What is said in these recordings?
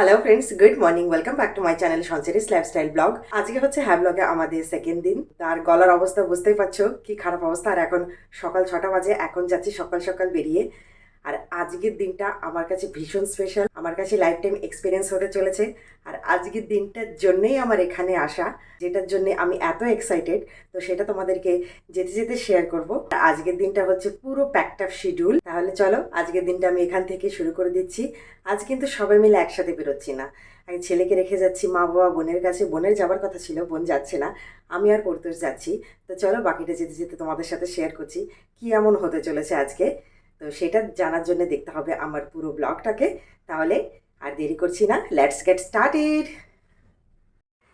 Hello friends, good morning. Welcome back to my channel Sanchari's lifestyle blog. আজকে হচ্ছে ব্লগে আমাদের সেকেন্ড দিন। তার গলার অবস্থা বুঝতেই পারছো কি খারাপ অবস্থা। আর এখন সকাল 6টা বাজে, এখন যাচ্ছি সকাল সকাল বেরিয়ে। আর আজকের দিনটা আমার কাছে ভীষণ স্পেশাল, আমার কাছে লাইফ টাইম এক্সপিরিয়েন্স হতে চলেছে। আর আজকের দিনটার জন্যেই আমার এখানে আসা, যেটার জন্য আমি এত এক্সাইটেড, তো সেটা তোমাদেরকে যেতে যেতে শেয়ার করব। আজকের দিনটা হচ্ছে পুরো প্যাকড আপ শিডিউল। তাহলে চলো আজকের দিনটা আমি এখান থেকে শুরু করে দিচ্ছি। আজ কিন্তু সবাই মিলে একসাথে বেরোচ্ছি না, আমি ছেলেকে রেখে যাচ্ছি মা বাবা বোনের কাছে। বোনের যাবার কথা ছিল, বোন যাচ্ছে না, আমি আর পড়তোষ যাচ্ছি। তো চলো বাকিটা যেতে যেতে তোমাদের সাথে শেয়ার করছি কি এমন হতে চলেছে আজকে। তো সেটা জানার জন্য দেখতে হবে আমার পুরো ব্লগটাকে। তাহলে আর দেরি করছি না, লেটস গেট স্টার্টেড।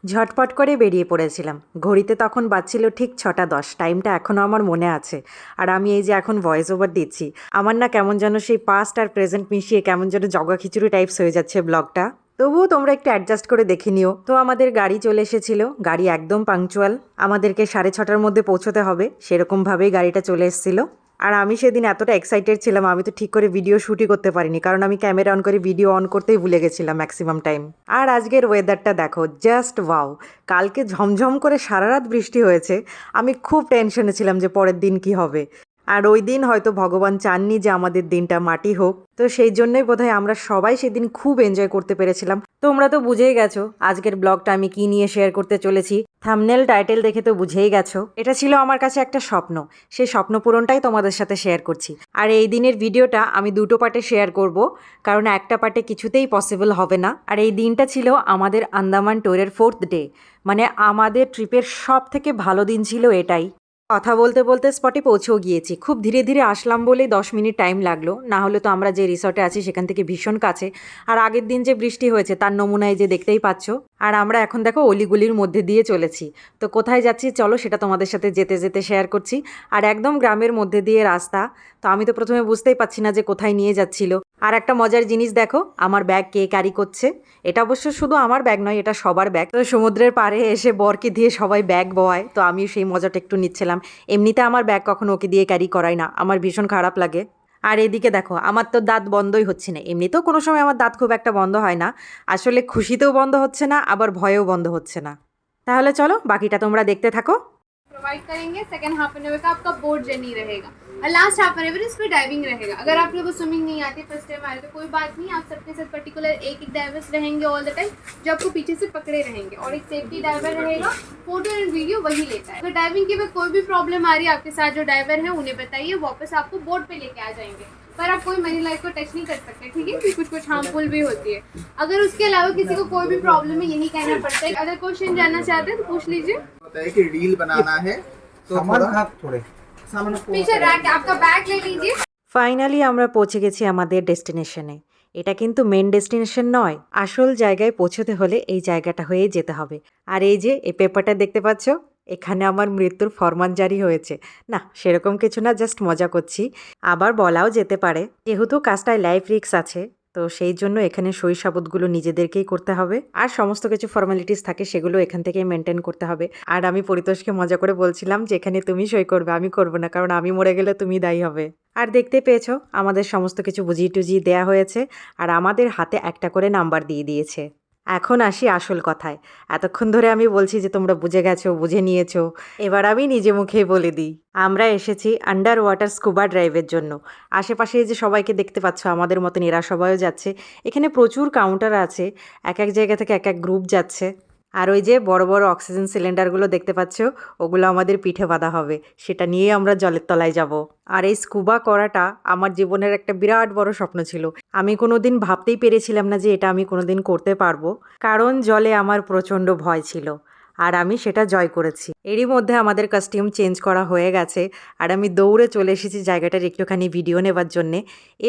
ঝটপট করে বেরিয়ে পড়েছিলাম। ঘড়িতে তখন বাজছিল ঠিক 6টা 10। টাইমটা এখনও আমার মনে আছে। আর আমি এই যে এখন ভয়েস ওভার দিচ্ছি, আমার না কেমন যেন সেই পাস্ট আর প্রেজেন্ট মিশিয়ে কেমন যেন জগা খিচুড়ি টাইপস হয়ে যাচ্ছে ব্লগটা। তবুও তোমরা একটু অ্যাডজাস্ট করে দেখে নিও। তো আমাদের গাড়ি চলে এসেছিল, গাড়ি একদম পাংচুয়াল, আমাদেরকে 6:30টার মধ্যে পৌঁছতে হবে সেরকমভাবেই গাড়িটা চলে এসেছিলো। আর আমি সেদিন এতটা এক্সাইটেড ছিলাম, আমি তো ঠিক করে ভিডিও শ্যুটই করতে পারিনি, কারণ আমি ক্যামেরা অন করে ভিডিও অন করতেই ভুলে গেছিলাম ম্যাক্সিমাম টাইম। আর আজকের ওয়েদারটা দেখো, জাস্ট ওয়াও। কালকে ঝমঝম করে সারা রাত বৃষ্টি হয়েছে। আমি খুব টেনশনে ছিলাম যে পরের দিন কি হবে। আর ওই দিন হয়তো ভগবান চাননি যে আমাদের দিনটা মাটি হোক, তো সেই জন্যই বোধহয় আমরা সবাই সেদিন খুব এনজয় করতে পেরেছিলাম। তোমরা তো বুঝেই গেছো আজকের ব্লগটা আমি কি নিয়ে শেয়ার করতে চলেছি। থাম্বনেল টাইটেল দেখে তো বুঝেই গেছো, এটা ছিল আমার কাছে একটা স্বপ্ন। সেই স্বপ্ন পূরণটাই তোমাদের সাথে শেয়ার করছি। আর এই দিনের ভিডিওটা আমি দুটো পার্টে শেয়ার করব, কারণ একটা পার্টে কিছুতেই পসিবল হবে না। আর এই দিনটা ছিল আমাদের আন্দামান ট্যুরের 4th ডে, মানে আমাদের ট্রিপের সব থেকে ভালো দিন ছিল এটাই। কথা বলতে বলতে স্পটে পৌঁছেও গিয়েছি। খুব ধীরে ধীরে আসলাম বলেই 10 মিনিট টাইম লাগলো, না হলে তো আমরা যে রিসর্টে আছি সেখান থেকে ভীষণ কাছে। আর আগের দিন যে বৃষ্টি হয়েছে তার নমুনায় যে দেখতেই পাচ্ছ। আর আমরা এখন দেখো অলিগুলির মধ্যে দিয়ে চলেছি। তো কোথায় যাচ্ছি চলো সেটা তোমাদের সাথে যেতে যেতে শেয়ার করছি। আর একদম গ্রামের মধ্যে দিয়ে রাস্তা, তো আমি তো প্রথমে বুঝতেই পারছি না যে কোথায় নিয়ে যাচ্ছিল। আর একটা মজার জিনিস দেখো, আমার ব্যাগ কে ক্যারি করছে। এটা অবশ্য শুধু আমার ব্যাগ নয়, এটা সবার ব্যাগ। তো সমুদ্রের পাড়ে এসে বরকে দিয়ে সবাই ব্যাগ বয়, তো আমিও সেই মজাটা একটু নিচ্ছিলাম। এমনিতে আমার ব্যাগ কখনো ওকে দিয়ে ক্যারি করাই না, আমার ভীষণ খারাপ লাগে। আর এদিকে দেখো, আমার তো দাঁত বন্ধই হচ্ছে না। এমনিতেও কোনো সময় আমার দাঁত খুব একটা বন্ধ হয় না, আসলে খুশিতেও বন্ধ হচ্ছে না, আবার ভয়েও বন্ধ হচ্ছে না। তাহলে চলো বাকিটা তোমরা দেখতে থাকো। प्रोवाइड करेंगे। सेकंड हाफ एन आवर का आपका बोट जर्नी रहेगा और लास्ट हाफ एन आवर इस पर डाइविंग रहेगा। अगर आप लोगों को स्विमिंग नहीं आती, फर्स्ट टाइम आए तो कोई बात नहीं, आप सबके साथ पर्टिकुलर एक डाइवर्स रहेंगे ऑल द टाइम, जो आपको पीछे से पकड़े रहेंगे, और एक सेफ्टी डाइवर रहेगा, फोटो एंड वीडियो वही लेता है। अगर डाइविंग के बाद कोई भी प्रॉब्लम आ रही है आपके साथ, जो डाइवर है उन्हें बताइए, वापस आपको बोट पे लेके आ जाएंगे। पर आप कोई मनी लाइफ को टच नहीं कर सकते, ठीक है, क्योंकि कुछ हार्मफुल भी होती है। अगर उसके अलावा किसी को कोई भी प्रॉब्लम है यही कहना पड़ता है। अगर क्वेश्चन जानना चाहते हैं तो पूछ लीजिए। होता है कि रील बनाना है तो पीछे रैक, आपका बैग ले लीजिए। ফাইনালি আমরা পৌঁছে গেছি আমাদের ডেস্টিনেশনে। এটা কিন্তু মেন ডেস্টিনেশন নয়, আসল জায়গায় পৌঁছতে হলে এই জায়গাটা হয়ে যেতে হবে। আর এই যে এই পেপারটা দেখতে পাচ্ছ, এখানে আমার মৃত্যুর ফরমান জারি হয়েছে। না সেরকম কিছু না, জাস্ট মজা করছি। আবার বলাও যেতে পারে, যেহেতু কাজটায় লাইফ রিস্ক আছে, তো সেই জন্য এখানে সই সাবুতগুলো নিজেদেরকেই করতে হবে। আর সমস্ত কিছু ফর্মালিটিস থাকে সেগুলো এখান থেকেই মেনটেন করতে হবে। আর আমি পরিতোষকে মজা করে বলছিলাম যে এখানে তুমি সই করবে, আমি করবো না, কারণ আমি মরে গেলে তুমি দায়ী হবে। আর দেখতে পেয়েছো আমাদের সমস্ত কিছু বুঝিয়ে টুজিয়ে দেওয়া হয়েছে, আর আমাদের হাতে একটা করে নাম্বার দিয়ে দিয়েছে। এখন আসি আসল কথায়। এতক্ষণ ধরে আমি বলছি যে তোমরা বুঝে গেছো, বুঝে নিয়েছো, এবার আমি নিজে মুখেই বলে দিই। আমরা এসেছি আন্ডার ওয়াটার স্কুবা ড্রাইভের জন্য। আশেপাশে যে সবাইকে দেখতে পাচ্ছ আমাদের মতন এরা সবাইও যাচ্ছে। এখানে প্রচুর কাউন্টার আছে, এক এক জায়গা থেকে এক এক গ্রুপ যাচ্ছে। আর ওই যে বড় বড় অক্সিজেন সিলিন্ডারগুলো দেখতে পাচ্ছ, ওগুলো আমাদের পিঠে বাঁধা হবে, সেটা নিয়ে আমরা জলের তলায় যাব। আর এই স্কুবা করাটা আমার জীবনের একটা বিরাট বড় স্বপ্ন ছিল। আমি কোনো দিন ভাবতেই পেরেছিলাম না যে এটা আমি কোনো দিন করতে পারবো, কারণ জলে আমার প্রচণ্ড ভয় ছিল। আর আমি সেটা জয় করেছি। এরই মধ্যে আমাদের কস্টিউম চেঞ্জ করা হয়ে গেছে, আর আমি দৌড়ে চলে এসেছি জায়গাটার একটুখানি ভিডিও নেবার জন্যে।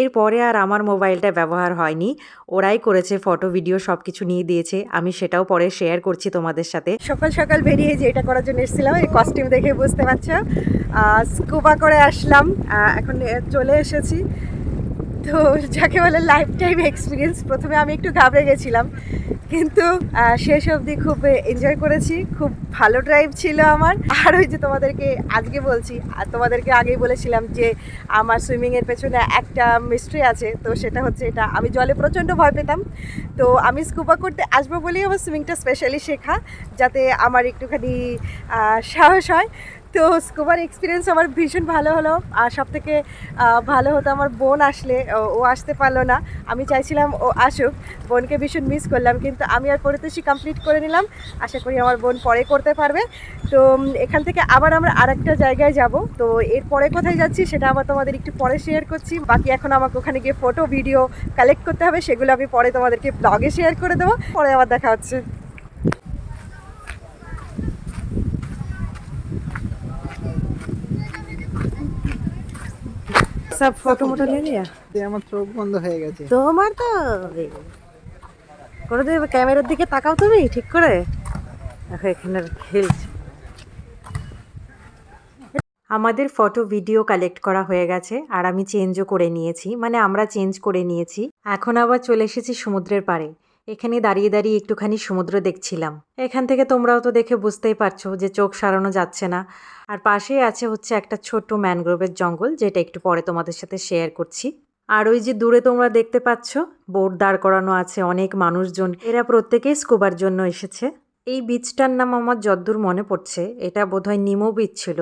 এরপরে আর আমার মোবাইলটা ব্যবহার হয়নি, ওরাই করেছে, ফটো ভিডিও সব কিছু নিয়ে দিয়েছে। আমি সেটাও পরে শেয়ার করছি তোমাদের সাথে। সকাল সকাল বেরিয়ে যে এটা করার জন্য এসেছিলাম, এই কস্টিউম দেখে বুঝতে পারছো, স্কুবা করে আসলাম, এখন চলে এসেছি। তো যাকে বলে লাইফ টাইম এক্সপিরিয়েন্স। প্রথমে আমি একটু ঘাবড়ে গেছিলাম, কিন্তু শেষ অবধি খুব এনজয় করেছি। খুব ভালো ড্রাইভ ছিল আমার। আর ওই যে তোমাদেরকে আজকে বলছি, আর তোমাদেরকে আগেই বলেছিলাম যে আমার সুইমিংয়ের পেছনে একটা মিস্ট্রি আছে। তো সেটা হচ্ছে এটা, আমি জলে প্রচণ্ড ভয় পেতাম। তো আমি স্কুবা করতে আসবো বলেই আমার সুইমিংটা স্পেশালি শেখা, যাতে আমার একটুখানি সাহস হয়। তো স্কুবার এক্সপিরিয়েন্স আমার ভীষণ ভালো হলো। আর সবথেকে ভালো হতো আমার বোন আসলে, ও আসতে পারলো না। আমি চাইছিলাম ও আসুক, বোনকে ভীষণ মিস করলাম, কিন্তু আমি আর পরিতোষী কমপ্লিট করে নিলাম। আশা করি আমার বোন পরে করতে পারবে। তো এখান থেকে আবার আমরা আরেকটা জায়গায় যাব। তো এরপরে কোথায় যাচ্ছি সেটা আবার তোমাদের একটু পরে শেয়ার করছি। বাকি এখন আমাকে ওখানে গিয়ে ফটো ভিডিও কালেক্ট করতে হবে, সেগুলো আমি পরে তোমাদেরকে ব্লগে শেয়ার করে দেবো। পরে আবার দেখা হচ্ছে। সব ফটো মোটো নিয়ে নিয়া আমার চোখ বন্ধ হয়ে গেছে। তোমার তো করে দেবে। ক্যামেরার দিকে তাকাও তুমি ঠিক করে। দেখো এখানে খেলছে। আমাদের ফটো ভিডিও কালেক্ট করা হয়ে গেছে আর আমি চেঞ্জও করে নিয়েছি, মানে আমরা চেঞ্জ করে নিয়েছি। এখন আবার চলে এসেছি সমুদ্রের পাড়ে। এখানে দাঁড়িয়ে দাঁড়িয়ে একটুখানি সমুদ্র দেখছিলাম। এখান থেকে তোমরাও তো দেখে বুঝতেই পারছো যে চোখ সারানো যাচ্ছে না। আর পাশেই আছে হচ্ছে একটা ছোট্ট ম্যানগ্রোভের জঙ্গল, যেটা একটু পরে তোমাদের সাথে শেয়ার করছি। আর ওই যে দূরে তোমরা দেখতে পাচ্ছ বোট দাঁড় করানো আছে, অনেক মানুষজন, এরা প্রত্যেকেই স্কুবার জন্য এসেছে। এই বিচটার নাম আমার যদ্দূর মনে পড়ছে এটা বোধহয় নিমো বিচ ছিল।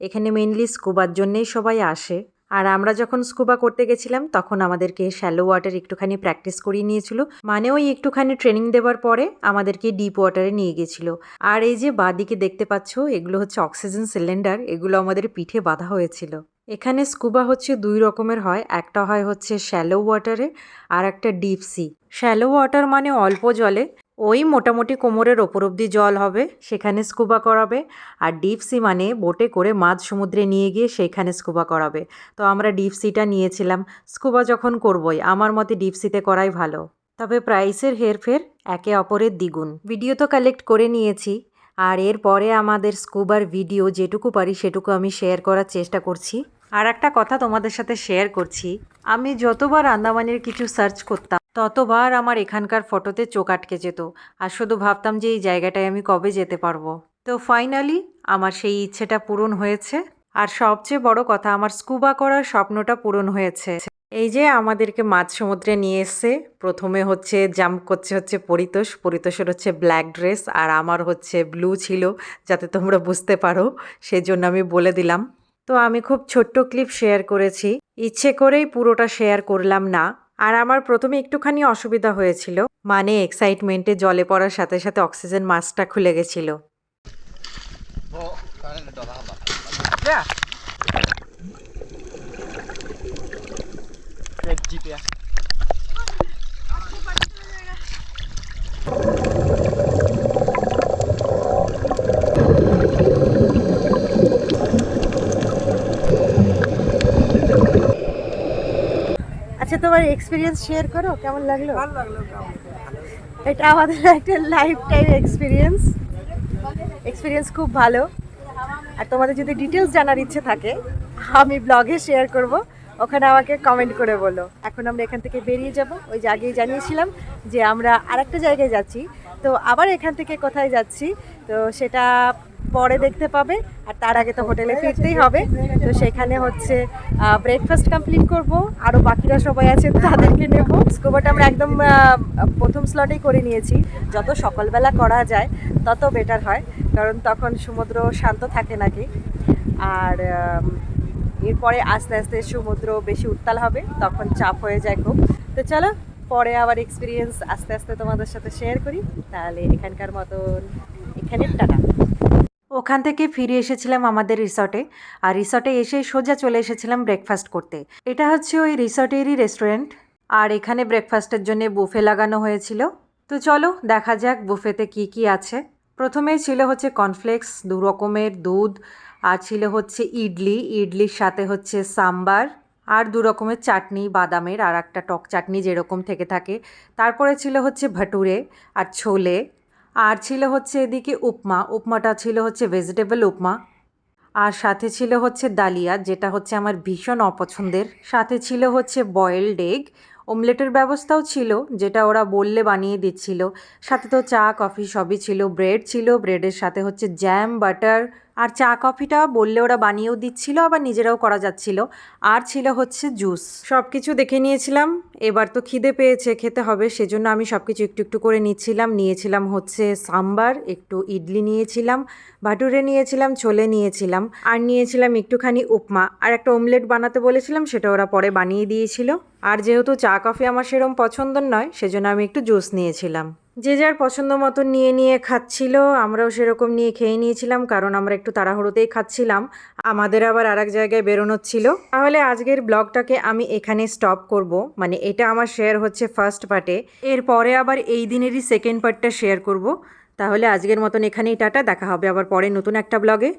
এখানে মেনলি স্কুবার জন্যেই সবাই আসে। আর আমরা যখন স্কুবা করতে গেছিলাম তখন আমাদেরকে শ্যালো ওয়াটার একটুখানি প্র্যাকটিস করিয়ে নিয়েছিল, মানে ওই একটুখানি ট্রেনিং দেওয়ার পরে আমাদেরকে ডিপ ওয়াটারে নিয়ে গেছিলো। আর এই যে বাঁদিকে দেখতে পাচ্ছ এগুলো হচ্ছে অক্সিজেন সিলিন্ডার, এগুলো আমাদের পিঠে বাঁধা হয়েছিল। এখানে স্কুবা হচ্ছে দুই রকমের হয়, একটা হয় হচ্ছে শ্যালো ওয়াটারে আর একটা ডিপ সি। শ্যালো ওয়াটার মানে অল্প জলে, ওই মোটামুটি কোমরের ওপর অব্দি জল হবে, সেখানে স্কুবা করাবে। আর ডিপ সি মানে বোটে করে মাঝ সমুদ্রে নিয়ে গিয়ে সেইখানে স্কুবা করাবে। তো আমরা ডিপ সিটা নিয়েছিলাম। স্কুবা যখন করবই আমার মতে ডিপ সিতে করাই ভালো, তবে প্রাইসের হেরফের একে অপরের দ্বিগুণ। ভিডিও তো কালেক্ট করে নিয়েছি, আর এরপরে আমাদের স্কুবার ভিডিও যেটুকু পারি সেটুকু আমি শেয়ার করার চেষ্টা করছি। আর একটা কথা তোমাদের সাথে শেয়ার করছি, আমি যতবার আন্দামানের কিছু সার্চ করতাম ততবার আমার এখানকার ফটোতে চোখ আটকে যেত, আর শুধু ভাবতাম যে এই জায়গাটায় আমি কবে যেতে পারবো। তো ফাইনালি আমার সেই ইচ্ছেটা পূরণ হয়েছে, আর সবচেয়ে বড় কথা আমার স্কুবা করার স্বপ্নটা পূরণ হয়েছে। এই যে আমাদেরকে মাঝ সমুদ্রে নিয়ে এসছে, প্রথমে হচ্ছে জাম্প করছে হচ্ছে পরিতোষের হচ্ছে ব্ল্যাক ড্রেস আর আমার হচ্ছে ব্লু ছিল, যাতে তোমরা বুঝতে পারো সেজন্য আমি বলে দিলাম। তো আমি খুব ছোট্ট ক্লিপ শেয়ার করেছি, ইচ্ছে করেই পুরোটা শেয়ার করলাম না। আর আমার প্রথমে একটুখানি অসুবিধা হয়েছিল, মানে এক্সাইটমেন্টে জলে পড়ার সাথে সাথে অক্সিজেন মাস্কটা খুলে গেছিল। আচ্ছা, তোমার এক্সপিরিয়েন্স শেয়ার করো, কেমন লাগলো? ভালো লাগলো। এটা আমাদের একটা লাইফ টাইম এক্সপিরিয়েন্স খুব ভালো। আর তোমাদের যদি ডিটেলস জানার ইচ্ছে থাকে আমি ব্লগে শেয়ার করব, ওখানে আমাকে কমেন্ট করে বলো। এখন আমরা এখান থেকে বেরিয়ে যাব, ওই যে আগেই জানিয়েছিলাম যে আমরা আরেকটা জায়গায় যাচ্ছি। তো আবার এখান থেকে কোথায় যাচ্ছি তো সেটা পরে দেখতে পাবে। আর তার আগে তো হোটেলে ফিরতেই হবে। তো সেখানে হচ্ছে ব্রেকফাস্ট কমপ্লিট করব, আরও বাকিরা সবাই আছে তাদেরকে নেব। স্কুবাটা আমরা একদম প্রথম স্লটেই করে নিয়েছি। যত সকালবেলা করা যায় তত বেটার হয়, কারণ তখন সমুদ্র শান্ত থাকে নাকি। আর এরপরে আস্তে আস্তে সমুদ্র বেশি উত্তাল হবে, তখন চাপ হয়ে যায় খুব। তো চলো পরে আবার এক্সপিরিয়েন্স আস্তে আস্তে তোমাদের সাথে শেয়ার করি। তাহলে এখানকার মতন এখানে টাটা। ওখান থেকে ফিরে এসেছিলাম আমাদের রিসর্টে, আর রিসর্টে এসে সোজা চলে এসেছিলাম ব্রেকফাস্ট করতে। এটা হচ্ছে ওই রিসর্টেরই রেস্টুরেন্ট, আর এখানে ব্রেকফাস্টের জন্য বুফে লাগানো হয়েছিল। তো চলো দেখা যাক বুফেতে কি কি আছে। প্রথমেই ছিল হচ্ছে কর্নফ্লেক্স, 2 রকমের দুধ, আর ছিল হচ্ছে ইডলির সাথে হচ্ছে সাম্বার, আর 2 রকমের চাটনি, বাদামের আর একটা টক চাটনি যেরকম থেকে থাকে। তারপরে ছিল হচ্ছে ভাটুরে আর ছোলে, আর ছিল হচ্ছে এদিকে উপমাটা ছিল হচ্ছে ভেজিটেবল উপমা। আর সাথে ছিল হচ্ছে ডালিয়া, যেটা হচ্ছে আমার ভীষণ অপছন্দের। সাথে ছিল হচ্ছে বয়েলড এগ, অমলেটের ব্যবস্থাও ছিল, যেটা ওরা বললে বানিয়ে দিচ্ছিল। সাথে তো চা কফি সবই ছিল, ব্রেড ছিল, ব্রেডের সাথে হচ্ছে জ্যাম, বাটার, আর চা কফিটা বললে ওরা বানিয়েও দিচ্ছিল, আবার নিজেরাও করা যাচ্ছিল। আর ছিল হচ্ছে জুস। সব কিছু দেখে নিয়েছিলাম, এবার তো খিদে পেয়েছে, খেতে হবে, সেজন্য আমি সব কিছু একটু একটু করে নিয়েছিলাম হচ্ছে সাম্বার, একটু ইডলি নিয়েছিলাম, ভাটুরে নিয়েছিলাম, ছোলে নিয়েছিলাম, আর নিয়েছিলাম একটুখানি উপমা, আর একটা অমলেট বানাতে বলেছিলাম, সেটা ওরা পরে বানিয়ে দিয়েছিল। আর যেহেতু চা কফি আমার সেরকম পছন্দের নয়, সেজন্য আমি একটু জুস নিয়েছিলাম। যে যার পছন্দ মতো নিয়ে নিয়ে খাচ্ছিল, আমরাও সেরকম নিয়ে খেয়ে নিয়েছিলাম, কারণ আমরা একটু তাড়াহুড়োতেই খাচ্ছিলাম, আমাদের আবার আর এক জায়গায় বেরোনোর ছিল। তাহলে আজকের ব্লগটাকে আমি এখানে স্টপ করব, মানে এটা আমার শেয়ার হচ্ছে ফার্স্ট পার্টে, এরপরে আবার এই দিনেরই সেকেন্ড পার্টটা শেয়ার করব। তাহলে আজকের মতন এখানেই টাটা, দেখা হবে আবার পরে নতুন একটা ব্লগে।